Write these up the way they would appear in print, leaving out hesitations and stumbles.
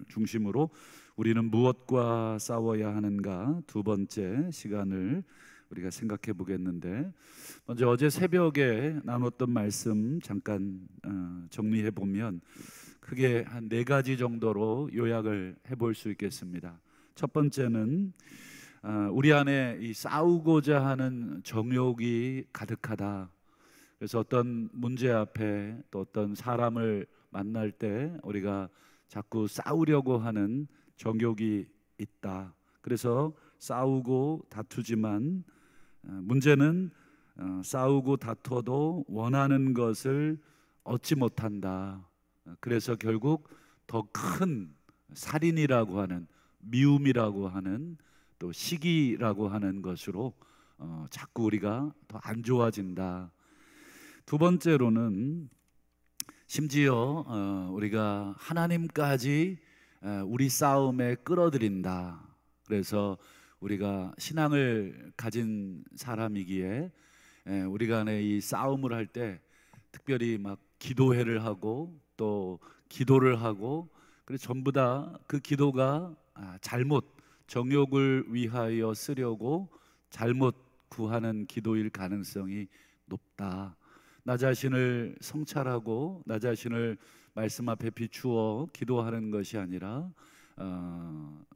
중심으로 우리는 무엇과 싸워야 하는가 두 번째 시간을 우리가 생각해 보겠는데, 먼저 어제 새벽에 나눴던 말씀 잠깐 정리해 보면 크게 한 네 가지 정도로 요약을 해볼 수 있겠습니다. 첫 번째는 우리 안에 이 싸우고자 하는 정욕이 가득하다. 그래서 어떤 문제 앞에 또 어떤 사람을 만날 때 우리가 자꾸 싸우려고 하는 정욕이 있다. 그래서 싸우고 다투지만 문제는 싸우고 다투어도 원하는 것을 얻지 못한다. 그래서 결국 더 큰 살인이라고 하는, 미움이라고 하는, 또 시기라고 하는 것으로 자꾸 우리가 더 안 좋아진다. 두 번째로는 심지어 우리가 하나님까지 우리 싸움에 끌어들인다. 그래서 우리가 신앙을 가진 사람이기에 우리 간에 이 싸움을 할 때 특별히 막 기도회를 하고 또 기도를 하고, 그래서 전부 다 그 기도가 잘못 정욕을 위하여 쓰려고 잘못 구하는 기도일 가능성이 높다. 나 자신을 성찰하고 나 자신을 말씀 앞에 비추어 기도하는 것이 아니라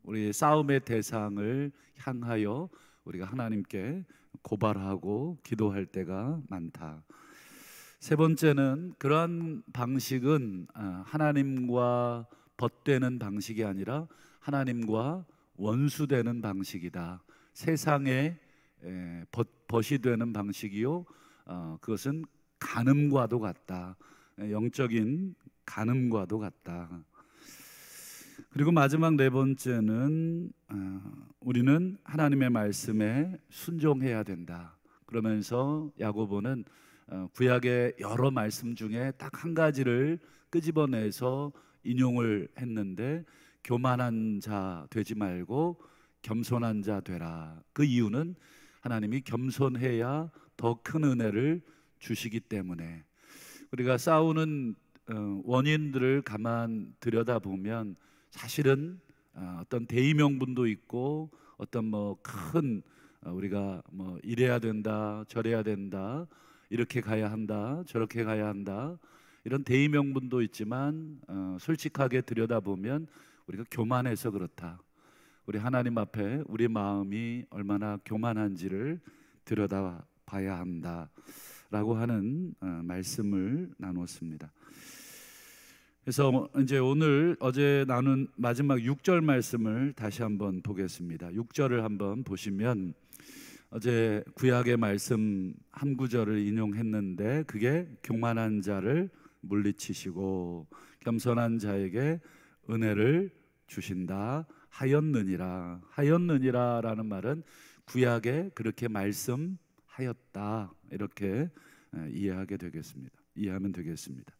우리 싸움의 대상을 향하여 우리가 하나님께 고발하고 기도할 때가 많다. 세 번째는 그러한 방식은 하나님과 벗되는 방식이 아니라 하나님과 원수되는 방식이다. 세상에 벗이 되는 방식이요, 그것은 간음과도 같다. 영적인 간음과도 같다. 그리고 마지막 네 번째는 우리는 하나님의 말씀에 순종해야 된다. 그러면서 야고보는 구약의 여러 말씀 중에 딱 한 가지를 끄집어내서 인용을 했는데, 교만한 자 되지 말고 겸손한 자 되라. 그 이유는 하나님이 겸손해야 더 큰 은혜를 주시기 때문에. 우리가 싸우는 원인들을 가만 들여다보면 사실은 어떤 대의명분도 있고, 어떤 큰 우리가 이래야 된다, 저래야 된다, 이렇게 가야 한다, 저렇게 가야 한다, 이런 대의명분도 있지만 솔직하게 들여다보면 우리가 교만해서 그렇다. 우리 하나님 앞에 우리 마음이 얼마나 교만한지를 들여다봐야 한다라고 하는 말씀을 나눴습니다. 그래서 이제 오늘 어제 나눈 마지막 6절 말씀을 다시 한번 보겠습니다. 6절을 한번 보시면 어제 구약의 말씀 한 구절을 인용했는데, 그게 교만한 자를 물리치시고 겸손한 자에게 은혜를 주신다 하였느니라. 하였느니라라는 말은 구약에 그렇게 말씀하였다, 이렇게 이해하면 되겠습니다.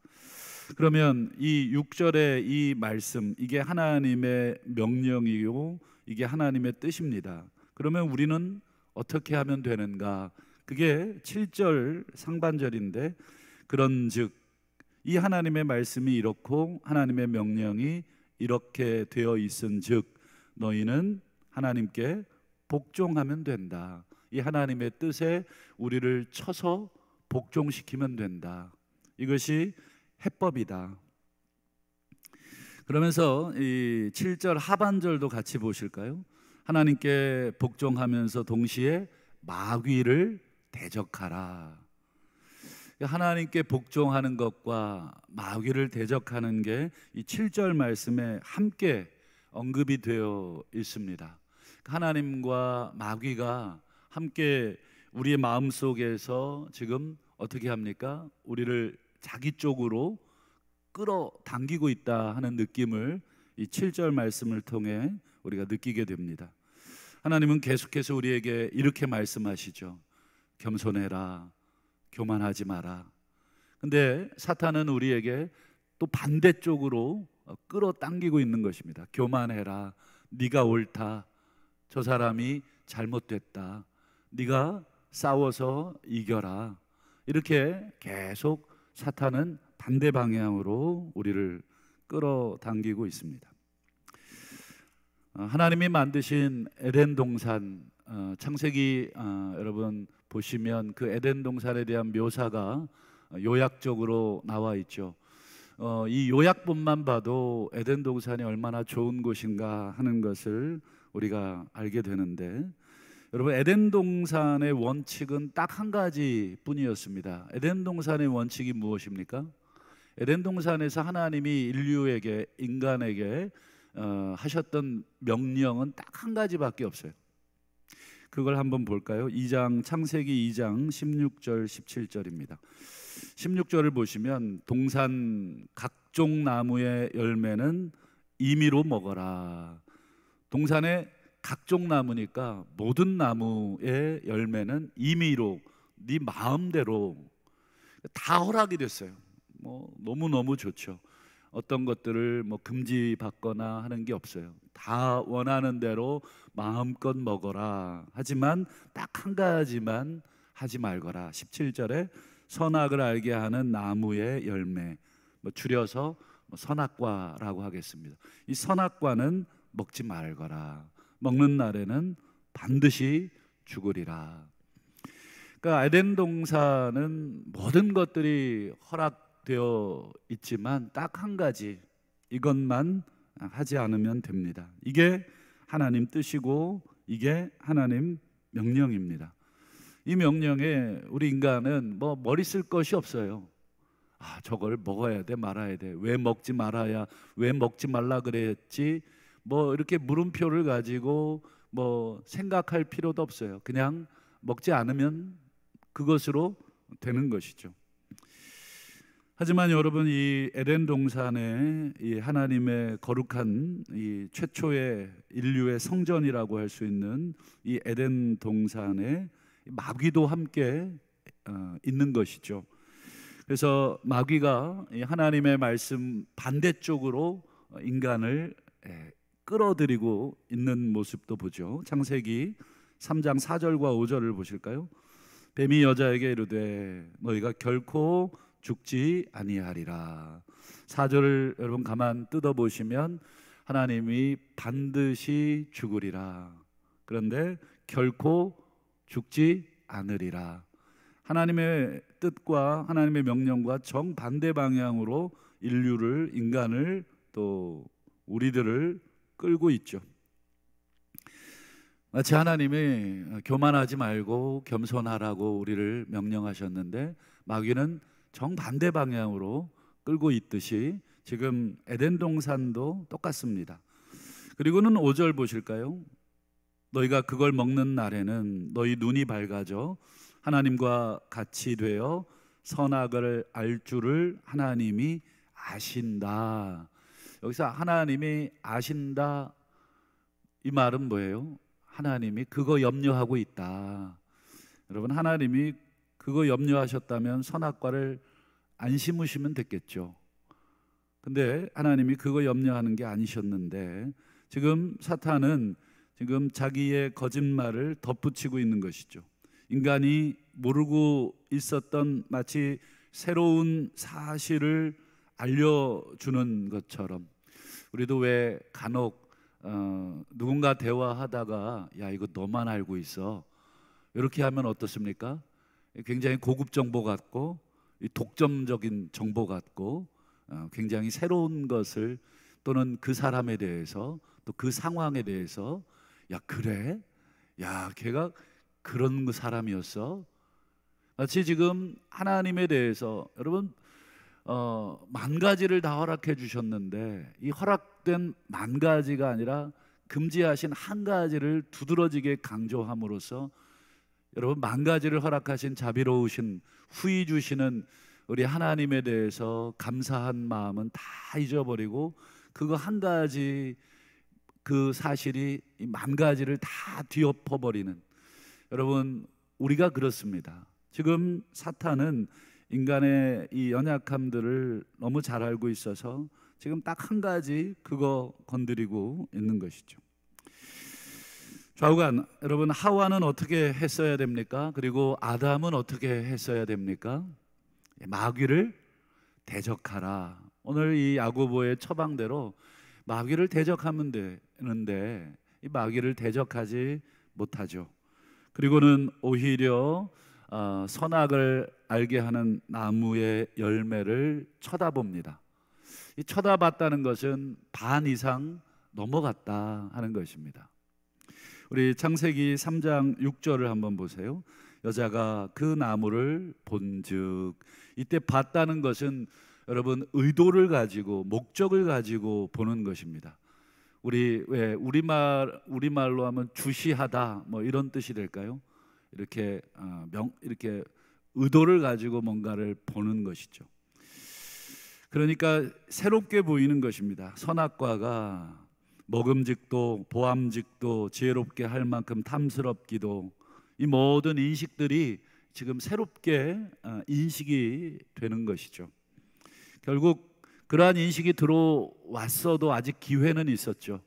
그러면 이 6절의 이 말씀, 이게 하나님의 명령이요, 이게 하나님의 뜻입니다. 그러면 우리는 어떻게 하면 되는가? 그게 7절 상반절인데, 그런즉 이 하나님의 말씀이 이렇고 하나님의 명령이 이렇게 되어 있은즉 너희는 하나님께 복종하면 된다. 이 하나님의 뜻에 우리를 쳐서 복종시키면 된다. 이것이 해법이다. 그러면서 이 7절 하반절도 같이 보실까요? 하나님께 복종하면서 동시에 마귀를 대적하라. 하나님께 복종하는 것과 마귀를 대적하는 게 이 7절 말씀에 함께 언급이 되어 있습니다. 하나님과 마귀가 함께 우리의 마음속에서 지금 어떻게 합니까? 우리를 자기 쪽으로 끌어당기고 있다 하는 느낌을 이 7절 말씀을 통해 우리가 느끼게 됩니다. 하나님은 계속해서 우리에게 이렇게 말씀하시죠. 겸손해라, 교만하지 마라. 근데 사탄은 우리에게 또 반대쪽으로 끌어당기고 있는 것입니다. 교만해라, 네가 옳다, 저 사람이 잘못됐다, 네가 싸워서 이겨라. 이렇게 계속 사탄은 반대 방향으로 우리를 끌어당기고 있습니다. 하나님이 만드신 에덴 동산, 창세기 여러분 보시면 그 에덴 동산에 대한 묘사가 요약적으로 나와 있죠. 이 요약본만 봐도 에덴 동산이 얼마나 좋은 곳인가 하는 것을 우리가 알게 되는데, 여러분 에덴 동산의 원칙은 딱 한 가지 뿐이었습니다. 에덴 동산의 원칙이 무엇입니까? 에덴 동산에서 하나님이 인류에게, 인간에게 하셨던 명령은 딱 한 가지밖에 없어요. 그걸 한번 볼까요? 창세기 2장 16절 17절입니다. 16절을 보시면 동산 각종 나무의 열매는 임의로 먹어라. 동산의 각종 나무니까 모든 나무의 열매는 임의로, 네 마음대로 다 허락이 됐어요. 너무너무 좋죠. 어떤 것들을 금지받거나 하는 게 없어요. 다 원하는 대로 마음껏 먹어라. 하지만 딱 한 가지만 하지 말거라. 17절에 선악을 알게 하는 나무의 열매, 줄여서 선악과라고 하겠습니다. 이 선악과는 먹지 말거라. 먹는 날에는 반드시 죽으리라. 그러니까 에덴 동산은 모든 것들이 허락되어 있지만 딱 한 가지, 이것만 하지 않으면 됩니다. 이게 하나님 뜻이고 이게 하나님 명령입니다. 이 명령에 우리 인간은 머리 쓸 것이 없어요. 저걸 먹어야 돼, 말아야 돼, 왜 먹지 말아야, 왜 먹지 말라 그랬지, 이렇게 물음표를 가지고 생각할 필요도 없어요. 그냥 먹지 않으면 그것으로 되는 것이죠. 하지만 여러분, 이 에덴 동산에 이 하나님의 거룩한 이 최초의 인류의 성전이라고 할 수 있는 이 에덴 동산에 마귀도 함께 있는 것이죠. 그래서 마귀가 하나님의 말씀 반대쪽으로 인간을 끌어들이고 있는 모습도 보죠. 창세기 3장 4절과 5절을 보실까요? 뱀이 여자에게 이르되 너희가 결코 죽지 아니하리라. 4절을 여러분 가만 뜯어보시면 하나님이 반드시 죽으리라. 그런데 결코 죽지 않으리라. 하나님의 뜻과 하나님의 명령과 정반대 방향으로 인류를, 인간을, 또 우리들을 끌고 있죠. 마치 하나님이 교만하지 말고 겸손하라고 우리를 명령하셨는데 마귀는 정반대 방향으로 끌고 있듯이 지금 에덴 동산도 똑같습니다. 그리고는 5절 보실까요? 너희가 그걸 먹는 날에는 너희 눈이 밝아져 하나님과 같이 되어 선악을 알 줄을 하나님이 아신다. 여기서 하나님이 아신다, 이 말은 뭐예요? 하나님이 그거 염려하고 있다. 여러분, 하나님이 그거 염려하셨다면 선악과를 안 심으시면 됐겠죠. 근데 하나님이 그거 염려하는 게 아니셨는데 지금 사탄은 지금 자기의 거짓말을 덧붙이고 있는 것이죠. 인간이 모르고 있었던 마치 새로운 사실을 알려주는 것처럼 우리도 왜 간혹 누군가 대화하다가 야, 이거 너만 알고 있어, 이렇게 하면 어떻습니까? 굉장히 고급 정보 같고 독점적인 정보 같고 굉장히 새로운 것을, 또는 그 사람에 대해서, 또 그 상황에 대해서 야, 그래? 야, 걔가 그런 사람이었어? 마치 지금 하나님에 대해서 여러분 만 가지를 다 허락해 주셨는데 이 허락된 만 가지가 아니라 금지하신 한 가지를 두드러지게 강조함으로써 여러분 만 가지를 허락하신 자비로우신 후히 주시는 우리 하나님에 대해서 감사한 마음은 다 잊어버리고 그거 한 가지, 그 사실이 이 만 가지를 다 뒤엎어버리는, 여러분 우리가 그렇습니다. 지금 사탄은 인간의 이 연약함들을 너무 잘 알고 있어서 지금 딱 한 가지 그거 건드리고 있는 것이죠. 좌우간, 여러분 하와는 어떻게 했어야 됩니까? 그리고 아담은 어떻게 했어야 됩니까? 마귀를 대적하라. 오늘 이 야고보의 처방대로 마귀를 대적하면 되는데 이 마귀를 대적하지 못하죠. 그리고는 오히려 선악을 알게 하는 나무의 열매를 쳐다봅니다. 이 쳐다봤다는 것은 반 이상 넘어갔다 하는 것입니다. 우리 창세기 3장 6절을 한번 보세요. 여자가 그 나무를 본즉, 이때 봤다는 것은 여러분 의도를 가지고 목적을 가지고 보는 것입니다. 우리말로 하면 주시하다 뭐 이런 뜻이 될까요? 이렇게 이렇게 의도를 가지고 뭔가를 보는 것이죠. 그러니까 새롭게 보이는 것입니다. 선악과가 먹음직도 보암직도 지혜롭게 할 만큼 탐스럽기도, 이 모든 인식들이 지금 새롭게 인식이 되는 것이죠. 결국 그러한 인식이 들어왔어도 아직 기회는 있었죠.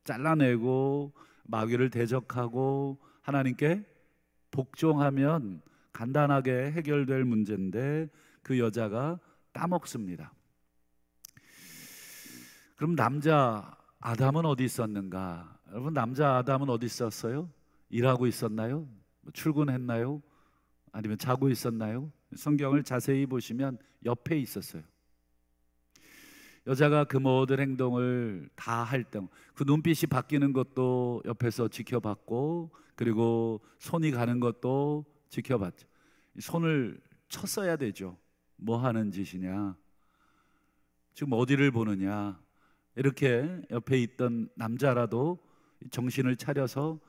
잘라내고 마귀를 대적하고 하나님께 복종하면 간단하게 해결될 문제인데 그 여자가 따먹습니다. 그럼 남자 아담은 어디 있었는가? 여러분, 남자 아담은 어디 있었어요? 일하고 있었나요? 출근했나요? 아니면 자고 있었나요? 성경을 자세히 보시면 옆에 있었어요. 여자가 그 모든 행동을 다 할 때 그 눈빛이 바뀌는 것도 옆에서 지켜봤고, 그리고 손이 가는 것도 지켜봤죠. 손을 쳤어야 되죠. 뭐 하는 짓이냐, 지금 어디를 보느냐, 이렇게 옆에 있던 남자라도 정신을 차려서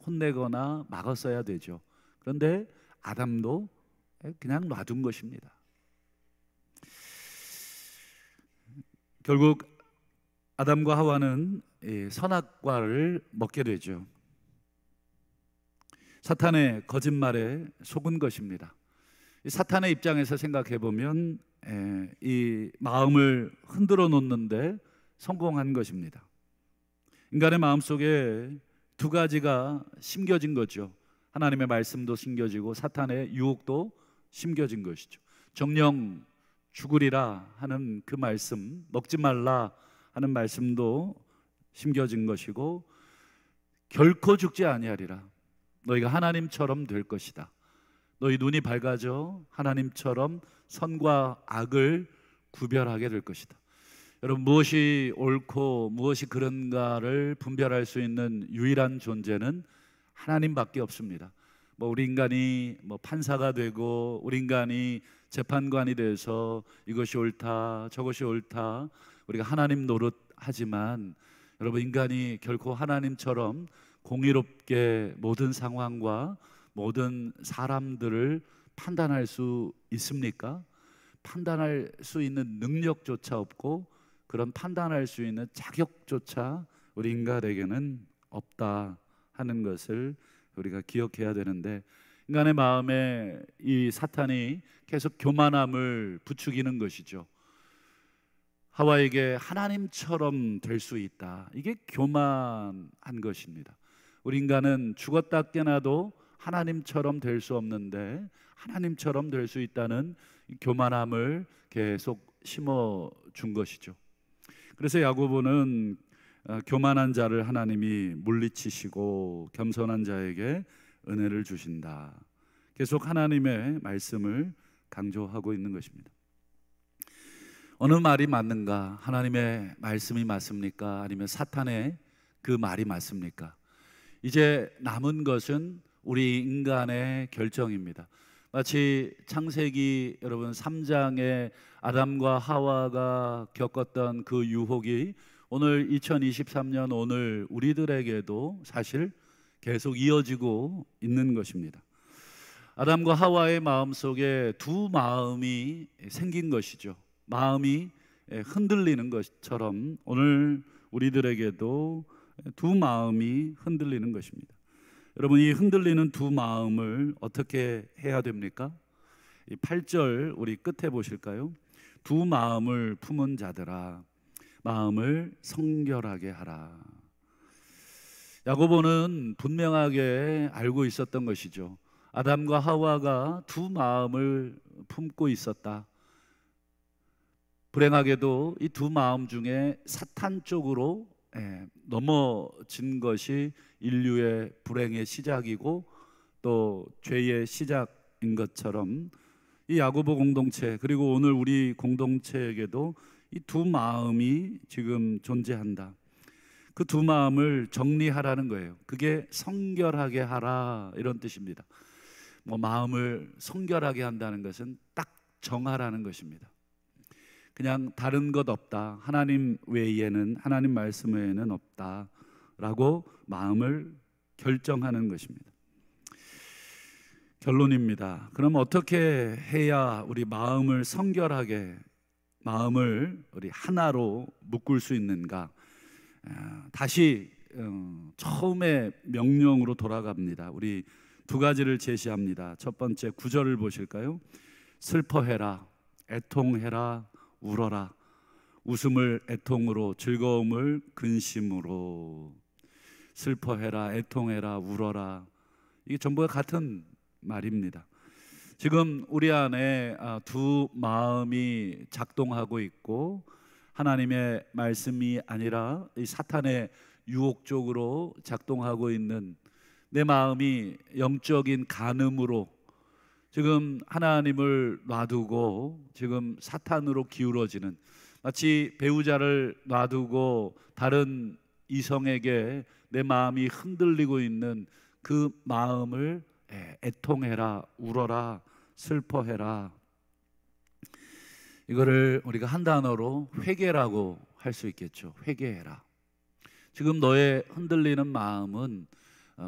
혼내거나 막았어야 되죠. 그런데 아담도 그냥 놔둔 것입니다. 결국 아담과 하와는 선악과를 먹게 되죠. 사탄의 거짓말에 속은 것입니다. 사탄의 입장에서 생각해 보면 이 마음을 흔들어 놓는데 성공한 것입니다. 인간의 마음속에 두 가지가 심겨진 거죠. 하나님의 말씀도 심겨지고 사탄의 유혹도 심겨진 것이죠. 정령 죽으리라 하는 그 말씀, 먹지 말라 하는 말씀도 심겨진 것이고, 결코 죽지 아니하리라, 너희가 하나님처럼 될 것이다, 너희 눈이 밝아져 하나님처럼 선과 악을 구별하게 될 것이다. 여러분, 무엇이 옳고 무엇이 그런가를 분별할 수 있는 유일한 존재는 하나님밖에 없습니다. 우리 인간이 판사가 되고 우리 인간이 재판관이 돼서 이것이 옳다 저것이 옳다 우리가 하나님 노릇하지만, 여러분, 인간이 결코 하나님처럼 공의롭게 모든 상황과 모든 사람들을 판단할 수 있습니까? 판단할 수 있는 능력조차 없고 그런 판단할 수 있는 자격조차 우리 인간에게는 없다 하는 것을 우리가 기억해야 되는데, 인간의 마음에 이 사탄이 계속 교만함을 부추기는 것이죠. 하와에게 하나님처럼 될 수 있다, 이게 교만한 것입니다. 우리 인간은 죽었다 깨나도 하나님처럼 될 수 없는데 하나님처럼 될 수 있다는 교만함을 계속 심어준 것이죠. 그래서 야고보는 교만한 자를 하나님이 물리치시고 겸손한 자에게 은혜를 주신다, 계속 하나님의 말씀을 강조하고 있는 것입니다. 어느 말이 맞는가? 하나님의 말씀이 맞습니까? 아니면 사탄의 그 말이 맞습니까? 이제 남은 것은 우리 인간의 결정입니다. 마치 창세기 여러분 3장에 아담과 하와가 겪었던 그 유혹이 오늘 2023년 오늘 우리들에게도 사실 계속 이어지고 있는 것입니다. 아담과 하와의 마음속에 두 마음이 생긴 것이죠. 마음이 흔들리는 것처럼 오늘 우리들에게도 두 마음이 흔들리는 것입니다. 여러분, 이 흔들리는 두 마음을 어떻게 해야 됩니까? 이 8절 우리 끝에 보실까요? 두 마음을 품은 자들아 마음을 성결하게 하라. 야고보는 분명하게 알고 있었던 것이죠. 아담과 하와가 두 마음을 품고 있었다. 불행하게도 이 두 마음 중에 사탄 쪽으로 넘어진 것이 인류의 불행의 시작이고 또 죄의 시작인 것처럼 이 야고보 공동체, 그리고 오늘 우리 공동체에게도 이 두 마음이 지금 존재한다. 그 두 마음을 정리하라는 거예요. 그게 성결하게 하라, 이런 뜻입니다. 마음을 성결하게 한다는 것은 딱 정하라는 것입니다. 그냥 다른 것 없다, 하나님 외에는, 하나님 말씀 외에는 없다 라고 마음을 결정하는 것입니다. 결론입니다. 그럼 어떻게 해야 우리 마음을 성결하게, 마음을 우리 하나로 묶을 수 있는가? 다시 처음에 명령으로 돌아갑니다. 우리 두 가지를 제시합니다. 첫 번째 9절을 보실까요? 슬퍼해라, 애통해라, 울어라. 웃음을 애통으로, 즐거움을 근심으로. 슬퍼해라, 애통해라, 울어라. 이게 전부가 같은 말입니다. 지금 우리 안에 두 마음이 작동하고 있고, 하나님의 말씀이 아니라 이 사탄의 유혹 쪽으로 작동하고 있는 내 마음이 영적인 간음으로 지금 하나님을 놔두고 지금 사탄으로 기울어지는, 마치 배우자를 놔두고 다른 이성에게 내 마음이 흔들리고 있는 그 마음을 애통해라, 울어라, 슬퍼해라. 이거를 우리가 한 단어로 회개라고 할 수 있겠죠. 회개해라. 지금 너의 흔들리는 마음은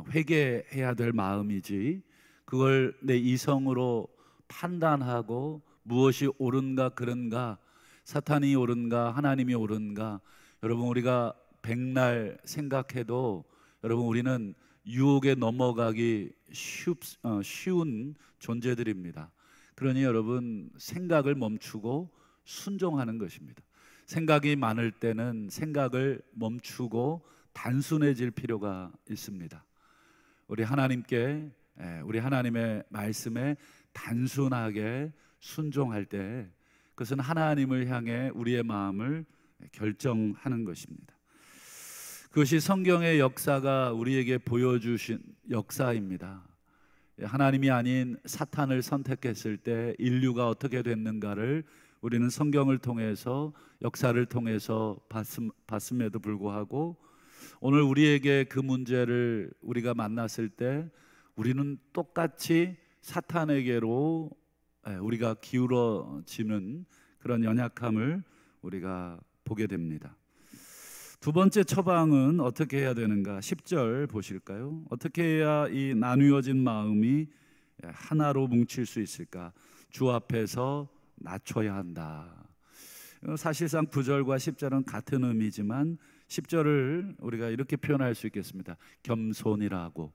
회개해야 될 마음이지, 그걸 내 이성으로 판단하고 무엇이 옳은가 그른가, 사탄이 옳은가 하나님이 옳은가, 여러분 우리가 백날 생각해도 여러분 우리는 유혹에 넘어가기 쉬운 존재들입니다. 그러니 여러분 생각을 멈추고 순종하는 것입니다. 생각이 많을 때는 생각을 멈추고 단순해질 필요가 있습니다. 우리 하나님께, 우리 하나님의 말씀에 단순하게 순종할 때 그것은 하나님을 향해 우리의 마음을 결정하는 것입니다. 그것이 성경의 역사가 우리에게 보여주신 역사입니다. 하나님이 아닌 사탄을 선택했을 때 인류가 어떻게 됐는가를 우리는 성경을 통해서, 역사를 통해서 봤음에도 불구하고 오늘 우리에게 그 문제를 우리가 만났을 때 우리는 똑같이 사탄에게로 우리가 기울어지는 그런 연약함을 우리가 보게 됩니다. 두 번째 처방은 어떻게 해야 되는가? 10절 보실까요? 어떻게 해야 이 나뉘어진 마음이 하나로 뭉칠 수 있을까? 주 앞에서 낮춰야 한다. 사실상 9절과 10절은 같은 의미지만 10절을 우리가 이렇게 표현할 수 있겠습니다. 겸손이라고.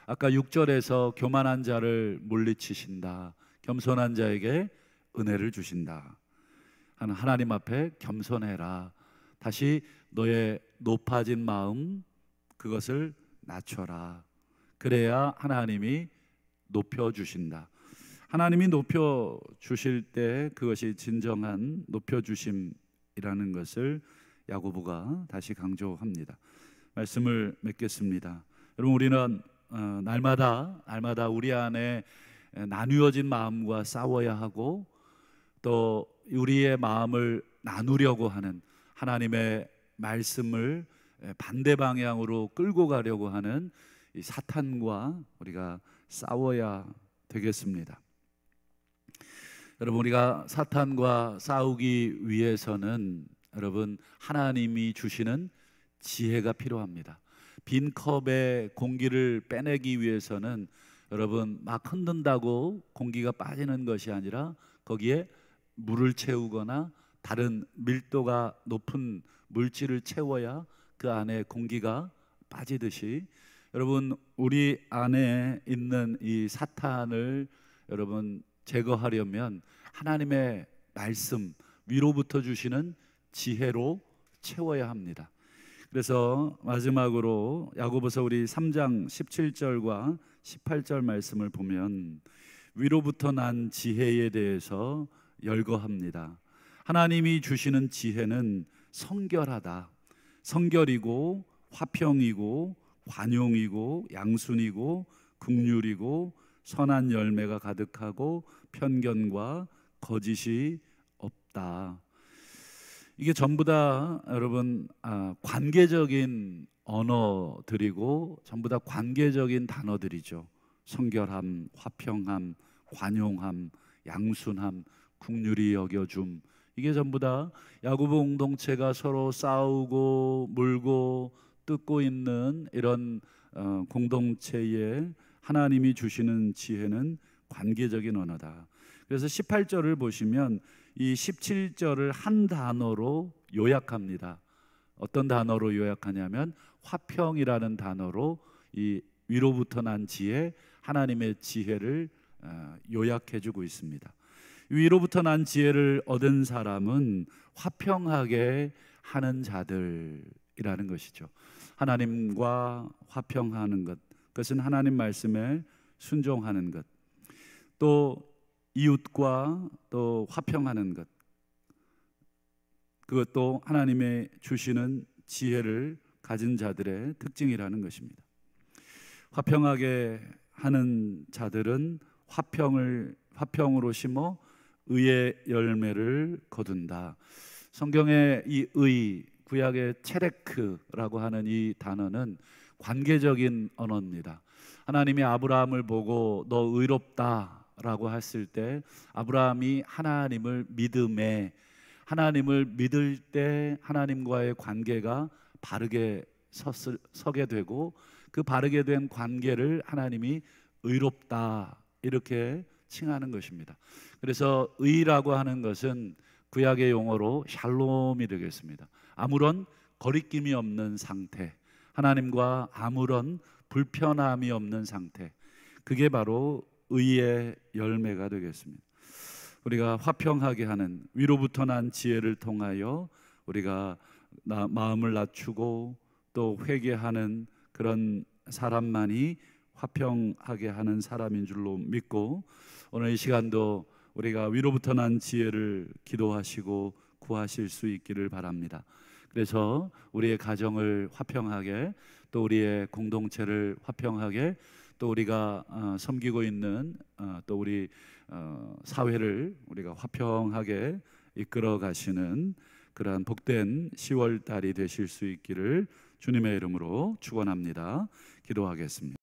아까 6절에서 교만한 자를 물리치신다, 겸손한 자에게 은혜를 주신다. 하나님 앞에 겸손해라. 다시 너의 높아진 마음, 그것을 낮춰라. 그래야 하나님이 높여주신다. 하나님이 높여주실 때 그것이 진정한 높여주심이라는 것을 야고보가 다시 강조합니다. 말씀을 맺겠습니다. 여러분 우리는 날마다 우리 안에 나뉘어진 마음과 싸워야 하고, 또 우리의 마음을 나누려고 하는, 하나님의 말씀을 반대 방향으로 끌고 가려고 하는 이 사탄과 우리가 싸워야 되겠습니다. 여러분 우리가 사탄과 싸우기 위해서는 여러분 하나님이 주시는 지혜가 필요합니다. 빈 컵에 공기를 빼내기 위해서는 여러분 막 흔든다고 공기가 빠지는 것이 아니라 거기에 물을 채우거나 다른 밀도가 높은 물질을 채워야 그 안에 공기가 빠지듯이, 여러분 우리 안에 있는 이 사탄을 여러분 제거하려면 하나님의 말씀, 위로부터 주시는 지혜로 채워야 합니다. 그래서 마지막으로 야고보서 우리 3장 17절과 18절 말씀을 보면 위로부터 난 지혜에 대해서 열거합니다. 하나님이 주시는 지혜는 성결하다. 성결이고 화평이고 관용이고 양순이고 긍휼이고 선한 열매가 가득하고 편견과 거짓이 없다. 이게 전부 다 여러분 관계적인 언어들이고 전부 다 관계적인 단어들이죠. 성결함, 화평함, 관용함, 양순함, 긍휼히 여겨줌. 이게 전부 다 야고보 공동체가 서로 싸우고 물고 뜯고 있는 이런 공동체에 하나님이 주시는 지혜는 관계적인 언어다. 그래서 18절을 보시면 이 17절을 한 단어로 요약합니다. 어떤 단어로 요약하냐면 화평이라는 단어로 이 위로부터 난 지혜, 하나님의 지혜를 요약해주고 있습니다. 위로부터 난 지혜를 얻은 사람은 화평하게 하는 자들이라는 것이죠. 하나님과 화평하는 것, 그것은 하나님 말씀에 순종하는 것, 또 이웃과 또 화평하는 것, 그것도 하나님의 주시는 지혜를 가진 자들의 특징이라는 것입니다. 화평하게 하는 자들은 화평으로 심어 의의 열매를 거둔다. 성경의 이 의, 구약의 체레크라고 하는 이 단어는 관계적인 언어입니다. 하나님이 아브라함을 보고 너 의롭다 라고 했을 때 아브라함이 하나님을 믿을 때 하나님과의 관계가 바르게 서게 되고 그 바르게 된 관계를 하나님이 의롭다 이렇게 칭하는 것입니다. 그래서 의라고 하는 것은 구약의 용어로 샬롬이 되겠습니다. 아무런 거리낌이 없는 상태, 하나님과 아무런 불편함이 없는 상태, 그게 바로 의의 열매가 되겠습니다. 우리가 화평하게 하는 위로부터 난 지혜를 통하여 우리가 마음을 낮추고 또 회개하는 그런 사람만이 화평하게 하는 사람인 줄로 믿고, 오늘 이 시간도 우리가 위로부터 난 지혜를 기도하시고 구하실 수 있기를 바랍니다. 그래서 우리의 가정을 화평하게, 또 우리의 공동체를 화평하게, 또 우리가 섬기고 있는 또 우리 사회를 우리가 화평하게 이끌어 가시는 그러한 복된 10월 달이 되실 수 있기를 주님의 이름으로 축원합니다. 기도하겠습니다.